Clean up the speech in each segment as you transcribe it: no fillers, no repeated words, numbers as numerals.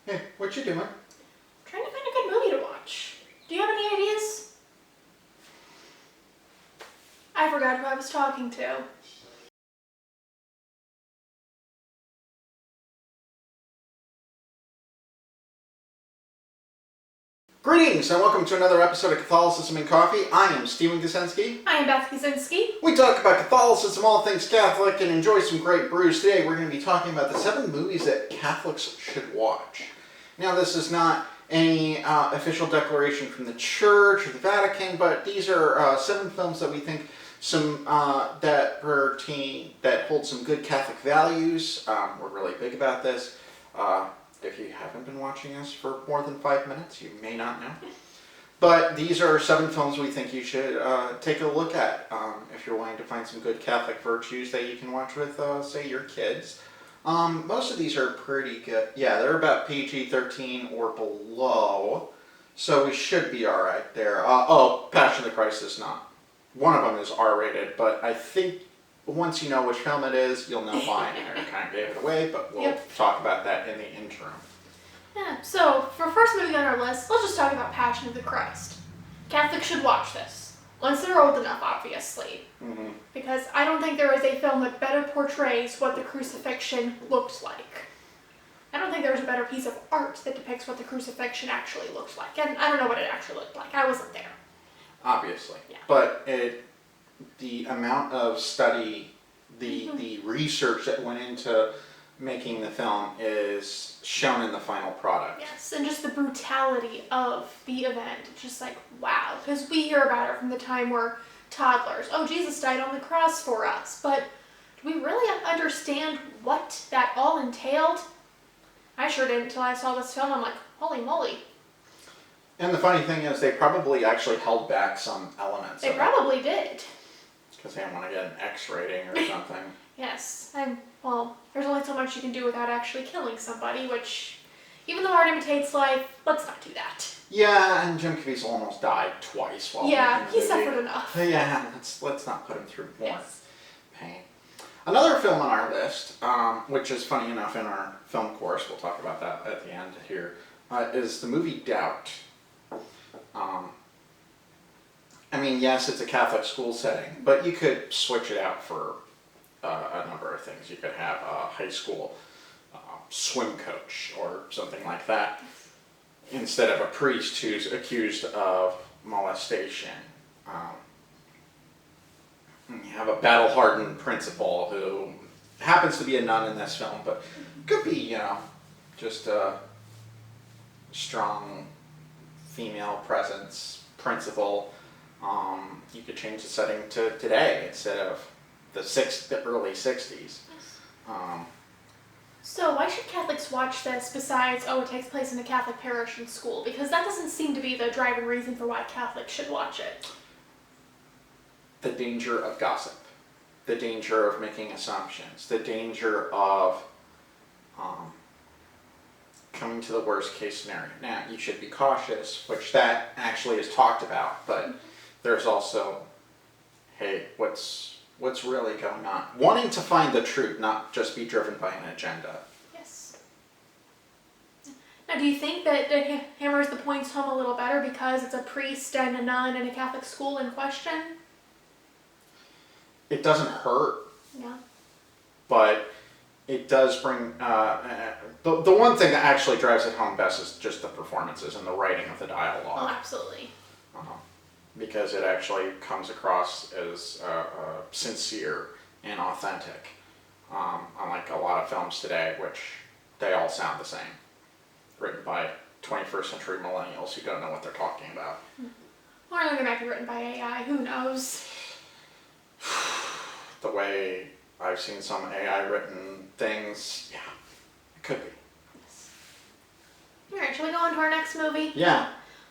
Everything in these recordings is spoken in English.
Hey, what you doing? Trying to find a good movie to watch. Do you have any ideas? I forgot who I was talking to. Greetings and welcome to another episode of Catholicism and Coffee. I am Stephen Kaczynski. I am Beth Kaczynski. We talk about Catholicism, all things Catholic, and enjoy some great brews. Today we're going to be talking about the 7 movies that Catholics should watch. Now this is not any official declaration from the Church or the Vatican, but these are 7 films that we think that hold some good Catholic values. We're really big about this. If you haven't been watching us for more than 5 minutes, you may not know. But these are 7 films we think you should take a look at if you're wanting to find some good Catholic virtues that you can watch with, say, your kids. Most of these are pretty good. Yeah, they're about PG-13 or below, so we should be alright there. Passion of the Christ is not. One of them is R-rated, but I think once you know which film it is, you'll know why. I kind of gave it away, but we'll talk about that in the interim. Yeah, so for first movie on our list, let's just talk about Passion of the Christ. Catholics should watch this. Once they're old enough, obviously. Mm-hmm. Because I don't think there is a film that better portrays what the crucifixion looked like. I don't think there's a better piece of art that depicts what the crucifixion actually looked like. And I don't know what it actually looked like. I wasn't there. Obviously. Yeah. But the amount of study, the research that went into making the film is shown in the final product. Yes, and just the brutality of the event. It's just like, wow. Because we hear about it from the time we're toddlers. Oh, Jesus died on the cross for us. But do we really understand what that all entailed? I sure didn't until I saw this film. I'm like, holy moly. And the funny thing is, they probably actually held back some elements. They probably did. Because they didn't want to get an X rating or something. Yes, well, there's only so much you can do without actually killing somebody, which, even though art imitates life, let's not do that. Yeah, and Jim Caviezel almost died twice while he suffered enough. Yeah, let's not put him through more pain. Another film on our list, which is funny enough in our film course, we'll talk about that at the end here, is the movie Doubt. I mean, yes, it's a Catholic school setting, but you could switch it out for a number of things. You could have a high school swim coach or something like that, instead of a priest who's accused of molestation. You have a battle-hardened principal who happens to be a nun in this film, but could be, just a strong female presence principal. You could change the setting to today instead of the early 60s. So why should Catholics watch this besides, it takes place in a Catholic parish and school? Because that doesn't seem to be the driving reason for why Catholics should watch it. The danger of gossip. The danger of making assumptions. The danger of coming to the worst case scenario. Now, you should be cautious, which that actually is talked about, but there's also, hey, what's really going on? Wanting to find the truth, not just be driven by an agenda. Yes. Now, do you think that it hammers the points home a little better because it's a priest and a nun in a Catholic school in question? It doesn't hurt. Yeah. But it does bring, the one thing that actually drives it home best is just the performances and the writing of the dialogue. Oh, absolutely. Because it actually comes across as sincere and authentic. Unlike a lot of films today, which they all sound the same. Written by 21st century millennials who don't know what they're talking about. Or they might be written by AI, who knows? The way I've seen some AI written things, yeah, it could be. Yes. Alright, shall we go on to our next movie? Yeah.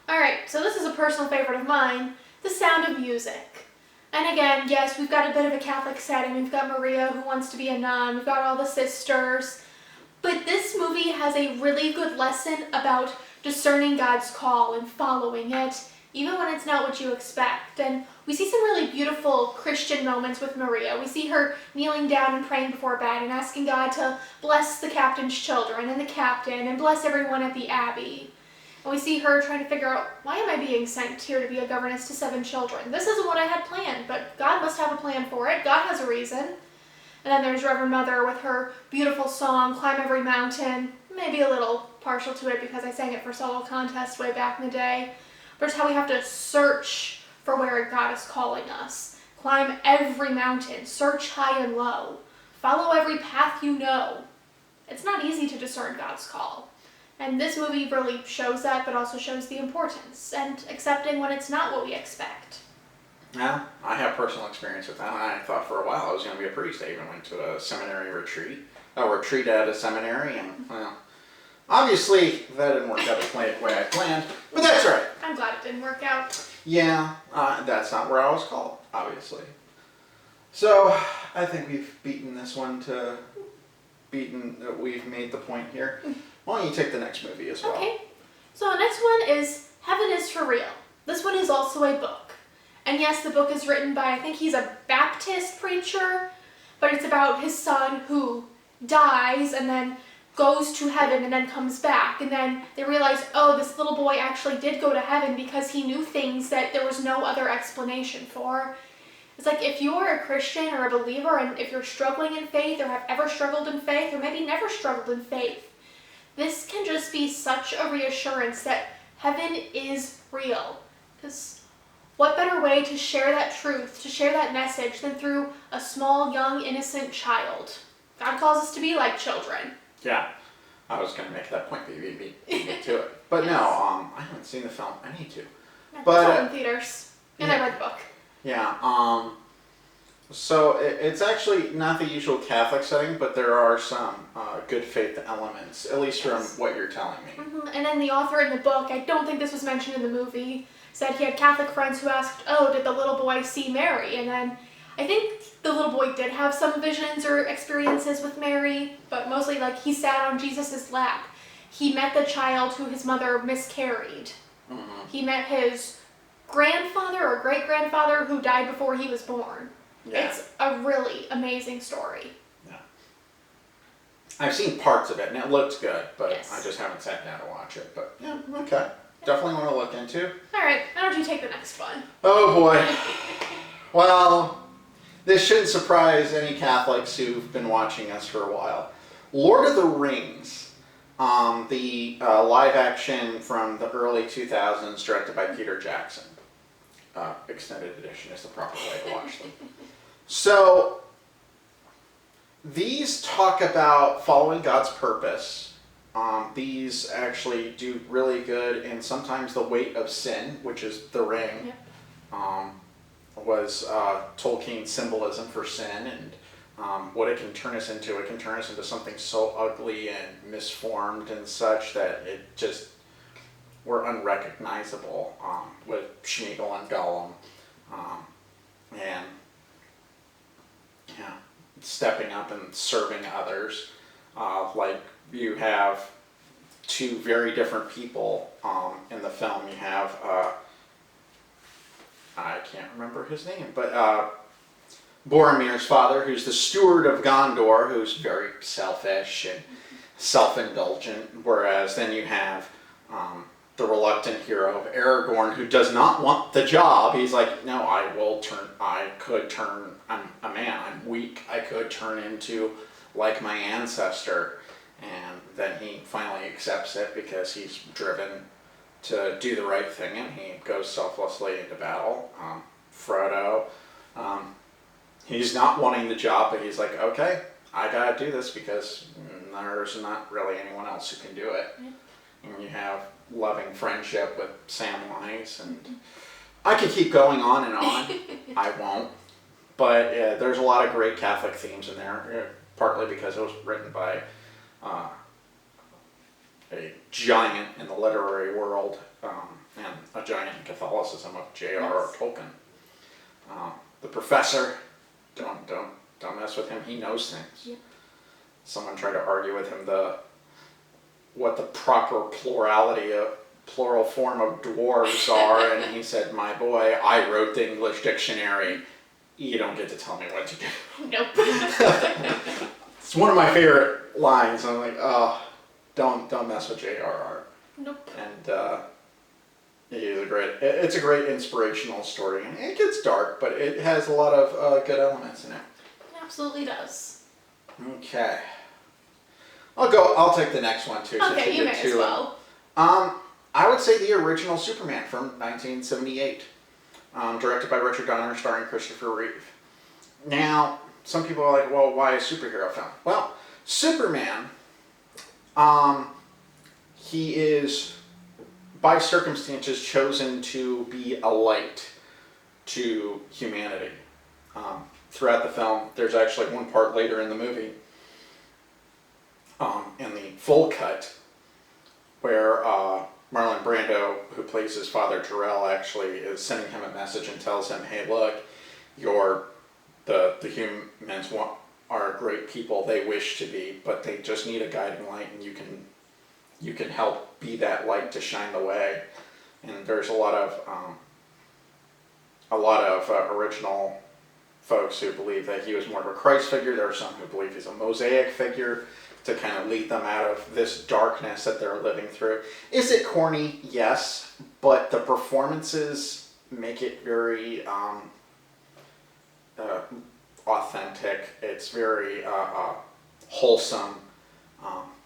Alright, so this is a personal favorite of mine, The Sound of Music. And again, yes, we've got a bit of a Catholic setting. We've got Maria who wants to be a nun. We've got all the sisters. But this movie has a really good lesson about discerning God's call and following it, even when it's not what you expect. And We see some really beautiful Christian moments with Maria. We see her kneeling down and praying before bed and asking God to bless the captain's children and the captain and bless everyone at the abbey. And we see her trying to figure out, why am I being sent here to be a governess to 7 children? This isn't what I had planned, but God must have a plan for it. God has a reason. And then there's Reverend Mother with her beautiful song, Climb Every Mountain. Maybe a little partial to it because I sang it for solo contest way back in the day. But it's how we have to search for where God is calling us. Climb every mountain, search high and low, follow every path you know. It's not easy to discern God's call. And this movie really shows that, but also shows the importance and accepting when it's not what we expect. Yeah, I have personal experience with that. I thought for a while I was going to be a priest. I even went to a seminary retreat. A retreat at a seminary, and, well, obviously that didn't work out the way I planned, but that's all right. I'm glad it didn't work out. Yeah, that's not where I was called, obviously. So, I think we've beaten this one we've made the point here. Why don't you take the next movie as well? Okay. So the next one is Heaven is for Real. This one is also a book. And yes, the book is written by, I think he's a Baptist preacher, but it's about his son who dies and then goes to heaven and then comes back. And then they realize, oh, this little boy actually did go to heaven because he knew things that there was no other explanation for. It's like if you're a Christian or a believer and if you're struggling in faith or have ever struggled in faith or maybe never struggled in faith, this can just be such a reassurance that heaven is real. Because what better way to share that truth, to share that message than through a small, young, innocent child? God calls us to be like children. Yeah, I was going to make that point, but you beat me to it. But no, I haven't seen the film. I need to. But it's all in theaters, and yeah. I read the book. Yeah, so it's actually not the usual Catholic setting, but there are some good faith elements, at least from what you're telling me. Mm-hmm. And then the author in the book, I don't think this was mentioned in the movie, said he had Catholic friends who asked, oh, did the little boy see Mary? And then I think the little boy did have some visions or experiences with Mary, but mostly like he sat on Jesus' lap. He met the child who his mother miscarried. Mm-hmm. He met his grandfather or great-grandfather who died before he was born. Yeah. It's a really amazing story. Yeah. I've seen parts of it, and it looks good, but Yes. I just haven't sat down to watch it. But yeah, okay. Definitely want to look into. All right, why don't you take the next one? Oh boy. Well, this shouldn't surprise any Catholics who've been watching us for a while. Lord of the Rings, the live action from the early 2000s, directed by Peter Jackson. Extended edition is the proper way to watch them. So, these talk about following God's purpose. These actually do really good, and sometimes the weight of sin, which is the ring, was Tolkien's symbolism for sin and what it can turn us into. It can turn us into something so ugly and misformed and such that it just, we're unrecognizable with Smeagol and Gollum. And yeah, stepping up and serving others. Like you have two very different people in the film. You have, I can't remember his name, but Boromir's father, who's the steward of Gondor, who's very selfish and self-indulgent, whereas then you have the reluctant hero of Aragorn, who does not want the job. He's like, no, I'm a man, I'm weak, I could turn into like my ancestor. And then he finally accepts it because he's driven to do the right thing, and he goes selflessly into battle. Frodo, he's not wanting the job, but he's like, okay, I gotta do this because there's not really anyone else who can do it. And you have loving friendship with Samwise, and I could keep going on and on. I won't. But there's a lot of great Catholic themes in there, partly because it was written by a giant in the literary world and a giant in Catholicism of J.R.R. Tolkien. The professor, don't mess with him. He knows things. Yep. Someone tried to argue with him what the proper plurality of plural form of dwarves are, and he said, "My boy, I wrote the English dictionary. You don't get to tell me what to do." Nope. It's one of my favorite lines. I'm like, oh, don't mess with J.R.R. Nope. And it's a great inspirational story, and it gets dark, but it has a lot of good elements in it. It absolutely does. Okay. I'll take the next one too. Okay, you may as well. I would say the original Superman from 1978, directed by Richard Donner, starring Christopher Reeve. Now, some people are like, well, why a superhero film? Well, Superman, he is, by circumstances, chosen to be a light to humanity. Throughout the film, there's actually one part later in the movie, in the full cut, where Marlon Brando, who plays his father Jor-El, actually is sending him a message and tells him, "Hey, look, the humans are great people. They wish to be, but they just need a guiding light, and you can help be that light to shine the way." And there's a lot of original folks who believe that he was more of a Christ figure. There are some who believe he's a Mosaic figure to kind of lead them out of this darkness that they're living through. Is it corny? Yes, but the performances make it very authentic. It's very wholesome.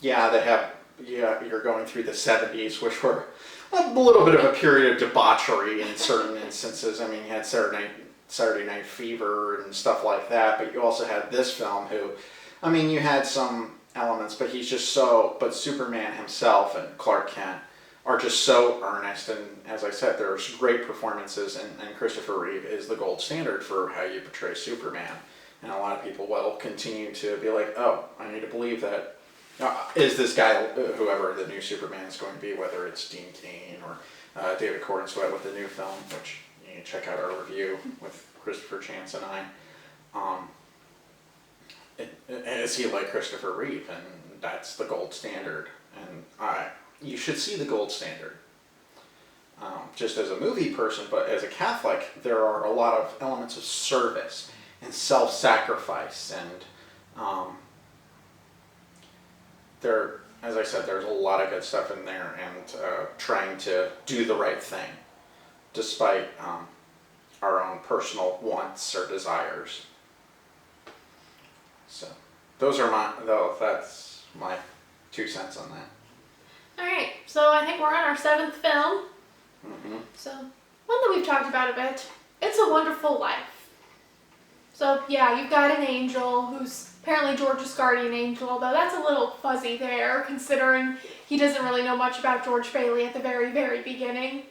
You're going through the 70s, which were a little bit of a period of debauchery in certain instances. I mean, you had Saturday Night Fever and stuff like that, but you also had this film you had some elements, but but Superman himself and Clark Kent are just so earnest, and as I said, there's great performances, and Christopher Reeve is the gold standard for how you portray Superman, and a lot of people will continue to be like, oh, I need to believe that, is this guy, whoever the new Superman is going to be, whether it's Dean Cain or David Corenswet with the new film, which you can check out our review with Christopher Chance and I. Is he like Christopher Reeve? And that's the gold standard. And you should see the gold standard. Just as a movie person, but as a Catholic, there are a lot of elements of service and self-sacrifice, and as I said, there's a lot of good stuff in there, and trying to do the right thing, despite our own personal wants or desires. So, that's my 2 cents on that. Alright, so I think we're on our 7th film. Mm-hmm. So, one that we've talked about a bit, It's a Wonderful Life. So, yeah, you've got an angel who's apparently George's guardian angel, although that's a little fuzzy there, considering he doesn't really know much about George Bailey at the very, very beginning.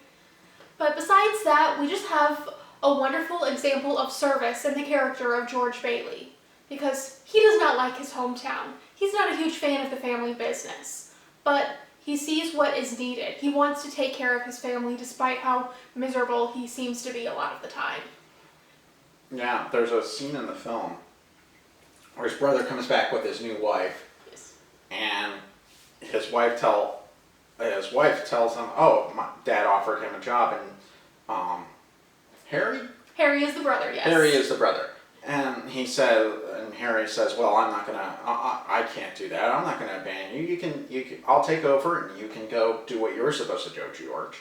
But besides that, we just have a wonderful example of service in the character of George Bailey, because he does not like his hometown. He's not a huge fan of the family business, but he sees what is needed. He wants to take care of his family despite how miserable he seems to be a lot of the time. Yeah, there's a scene in the film where his brother comes back with his new wife, Yes. and his wife tells him, "Oh, my dad offered him a job," and Harry is the brother, yes. Harry is the brother, and Harry says, "Well, I'm not gonna. I can't do that. I'm not gonna abandon you. You can. I'll take over, and you can go do what you're supposed to do, George."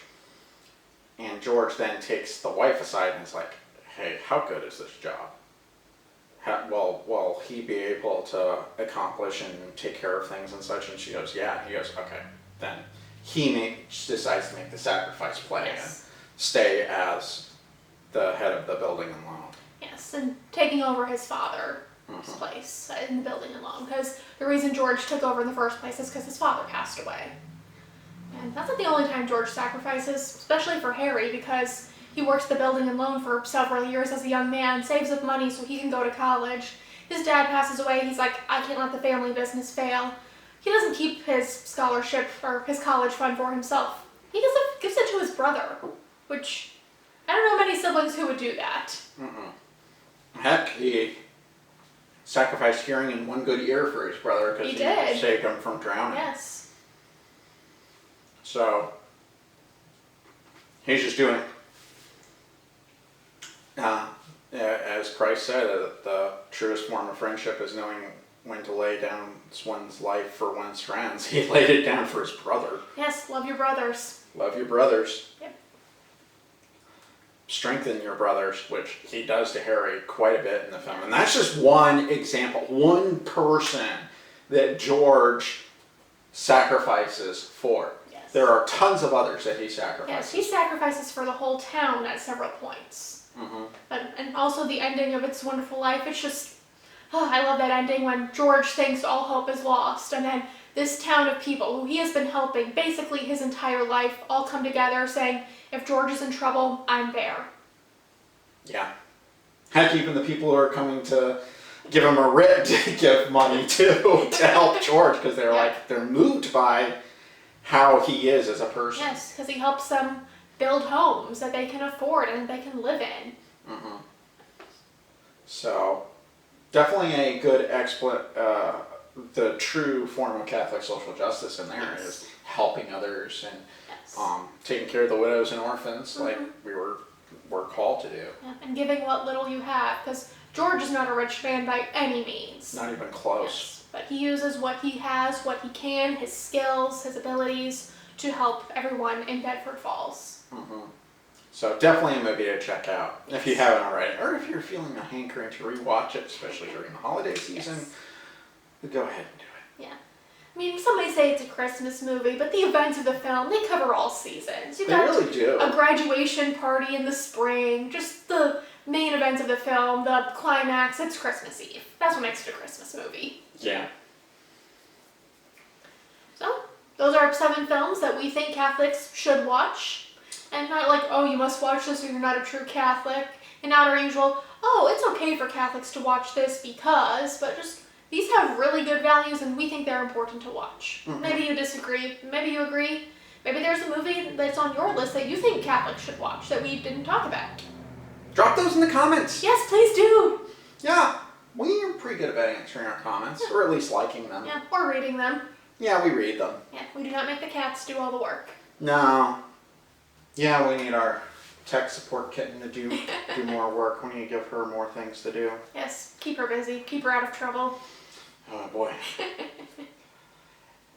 And George then takes the wife aside and is like, "Hey, how good is this job? Will he be able to accomplish and take care of things and such?" And she goes, "Yeah." And he goes, "Okay." Then he decides to make the sacrifice play and stay as the head of the building and loan. Yes, and taking over his father's place in the building and loan, because the reason George took over in the first place is because his father passed away. And that's not the only time George sacrifices, especially for Harry, because he works the building and loan for several years as a young man, saves up money so he can go to college. His dad passes away, he's like, I can't let the family business fail. He doesn't keep his scholarship or his college fund for himself. He gives it to his brother, which I don't know many siblings who would do that. Heck, he sacrificed hearing in one good ear for his brother because he saved him from drowning. Yes. So, He's just doing it. As Christ said, the truest form of friendship is knowing when to lay down one's life for one's friends. He laid it down for his brother. Yes, love your brothers. Love your brothers. Yep. Strengthen your brothers, which he does to Harry quite a bit in the film. And that's just one example, one person that George sacrifices for. Yes. There are tons of others that he sacrifices. Yes, he sacrifices for the whole town at several points. And also the ending of It's a Wonderful Life, it's just, I love that ending when George thinks all hope is lost, and then this town of people who he has been helping basically his entire life all come together saying, if George is in trouble, I'm there. Yeah. Heck, even the people who are coming to give him a writ to give money to help George, because they're moved by how he is as a person. Yes, because he helps them build homes that they can afford and they can live in. So, definitely a good the true form of Catholic social justice in there is helping others and taking care of the widows and orphans like we're called to do. Yeah, and giving what little you have, because George is not a rich man by any means. Not even close. Yes, but he uses what he has, what he can, his skills, his abilities, to help everyone in Bedford Falls. So definitely a movie to check out if you haven't already, or if you're feeling a hankering to rewatch it, especially during the holiday season. Go ahead and do it. Yeah. I mean, some may say it's a Christmas movie, but the events of the film, they cover all seasons. They really do. A graduation party in the spring, just the main events of the film, the climax, it's Christmas Eve. That's what makes it a Christmas movie. Yeah. So, those are 7 films that we think Catholics should watch. And not like, oh, you must watch this or you're not a true Catholic. And not our usual, oh, it's okay for Catholics to watch this because, but just, these have really good values and we think they're important to watch. Maybe you disagree, maybe you agree. Maybe there's a movie that's on your list that you think Catholics should watch that we didn't talk about. Drop those in the comments. Yes, please do. Yeah, we are pretty good about answering our comments, or at least liking them. Yeah, or reading them. Yeah, we read them. Yeah, we do not make the cats do all the work. No. Yeah, we need our tech support kitten to do more work. We need to give her more things to do. Yes, keep her busy, keep her out of trouble. Oh boy.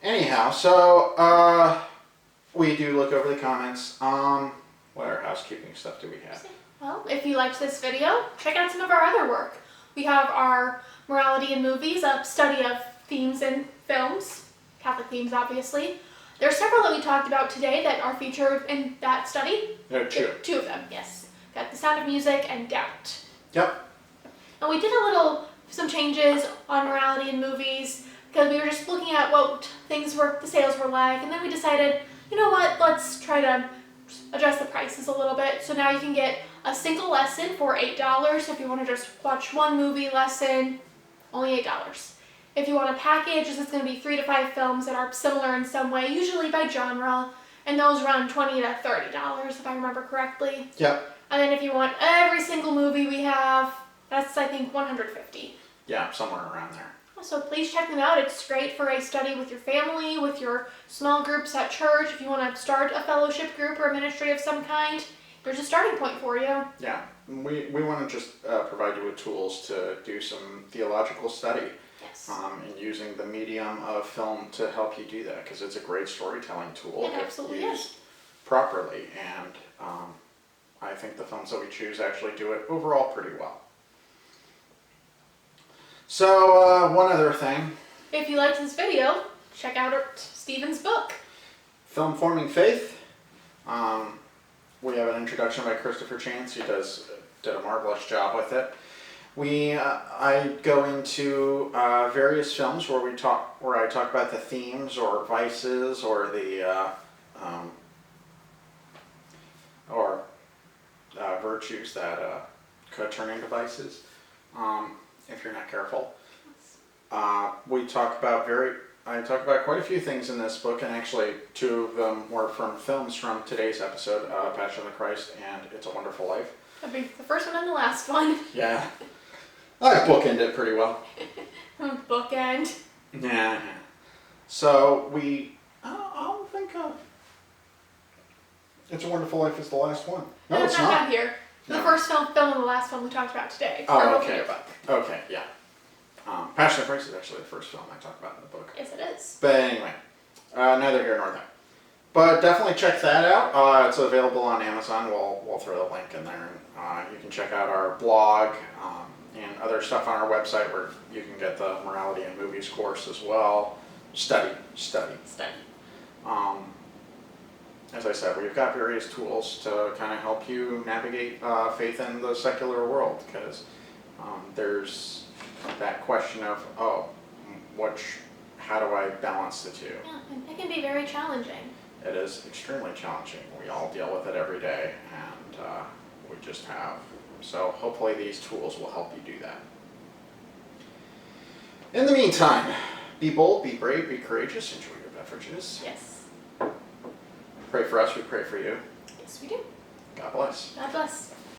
Anyhow, so we do look over the comments. What other housekeeping stuff do we have? Well, if you liked this video, check out some of our other work. We have our Morality in Movies, a study of themes in films, Catholic themes obviously. There are several that we talked about today that are featured in that study. There are 2. 2 of them, yes. Got The Sound of Music and Doubt. Yep. And we did some changes on Morality in Movies because we were just looking at what the sales were like, and then we decided, you know what, let's try to adjust the prices a little bit. So now you can get a single lesson for $8. If you want to just watch one movie lesson, only $8. If you want a package, this is going to be 3 to 5 films that are similar in some way, usually by genre, and those run $20 to $30 if I remember correctly. Yep. And then if you want every single movie we have, that's I think $150. Yeah, somewhere around there. So please check them out. It's great for a study with your family, with your small groups at church. If you want to start a fellowship group or a ministry of some kind, there's a starting point for you. Yeah, we want to just provide you with tools to do some theological study. Yes. And using the medium of film to help you do that, because it's a great storytelling tool. It absolutely is. Properly, and I think the films that we choose actually do it overall pretty well. So, one other thing. If you liked this video, check out Stephen's book. Film Forming Faith. We have an introduction by Christopher Chance. He did a marvelous job with it. I go into various films where I talk about the themes or vices or the virtues that could turn into vices if you're not careful. I talk about quite a few things in this book, and actually 2 of them were from films from today's episode, Passion of the Christ and It's a Wonderful Life. That'd be the first one and the last one. Yeah. I bookended it pretty well. Bookend. Yeah. So It's a Wonderful Life is the last one. No, it's not here. The No. first film and the last one we talked about today. Oh, Our okay. book. Okay, yeah. Passion of Christ is actually the first film I talk about in the book. Yes, it is. But anyway, neither here nor there. But definitely check that out. It's available on Amazon. We'll throw the link in there. You can check out our blog and other stuff on our website where you can get the Morality in Movies course as well. Study. As I said, we've got various tools to kind of help you navigate faith in the secular world, because there's that question of, how do I balance the two? Yeah, and it can be very challenging. It is extremely challenging. We all deal with it every day, and we just have. So hopefully these tools will help you do that. In the meantime, be bold, be brave, be courageous, enjoy your beverages. Yes. Pray for us, we pray for you. Yes, we do. God bless. God bless.